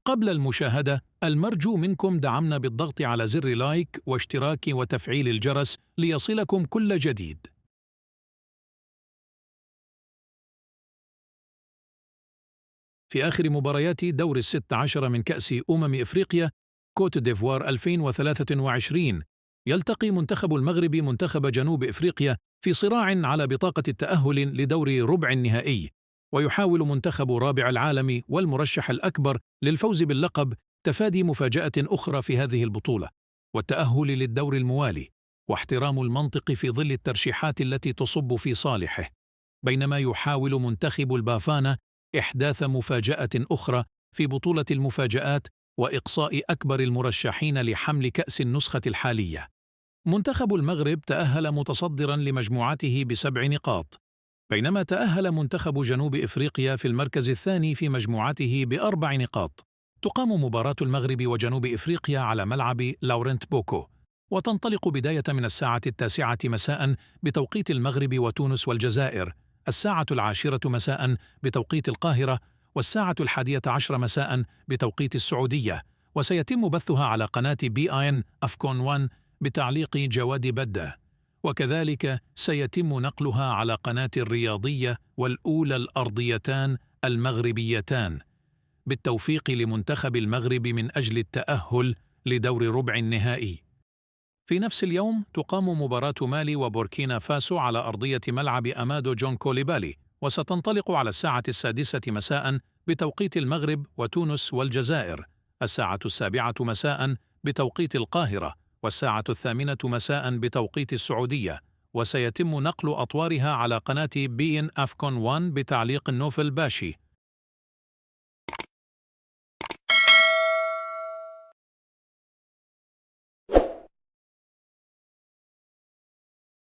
قبل المشاهدة، المرجو منكم دعمنا بالضغط على زر لايك واشتراك وتفعيل الجرس ليصلكم كل جديد. في آخر مباريات دور 16 من كأس إفريقيا كوت ديفوار 2023، يلتقي منتخب المغرب منتخب جنوب إفريقيا في صراع على بطاقة التأهل لدور ربع النهائي، ويحاول منتخب رابع العالم والمرشح الأكبر للفوز باللقب تفادي مفاجأة أخرى في هذه البطولة والتأهل للدور الموالي، واحترام المنطق في ظل الترشيحات التي تصب في صالحه، بينما يحاول منتخب البافانا إحداث مفاجأة أخرى في بطولة المفاجآت وإقصاء أكبر المرشحين لحمل كأس النسخة الحالية. منتخب المغرب تأهل متصدراً لمجموعته ب7 نقاط، بينما تأهل منتخب جنوب إفريقيا في المركز الثاني في مجموعته ب4 نقاط. تقام مباراة المغرب وجنوب إفريقيا على ملعب لورنت بوكو، وتنطلق بداية من الساعة 9 مساء بتوقيت المغرب وتونس والجزائر، الساعة 10 مساء بتوقيت القاهرة، والساعة 11 مساء بتوقيت السعودية، وسيتم بثها على قناة BIN أفكون 1 بتعليق جواد بدة، وكذلك سيتم نقلها على قناة الرياضية والأولى الأرضيتان المغربيتان، بالتوفيق لمنتخب المغرب من أجل التأهل لدور ربع النهائي. في نفس اليوم تقام مباراة مالي وبوركينا فاسو على أرضية ملعب أمادو جون كوليبالي، وستنطلق على الساعة 6 مساء بتوقيت المغرب وتونس والجزائر، الساعة 7 مساء بتوقيت القاهرة، والساعة 8 مساء بتوقيت السعودية، وسيتم نقل أطوارها على قناة BIN أفكون 1 بتعليق النوفل باشي،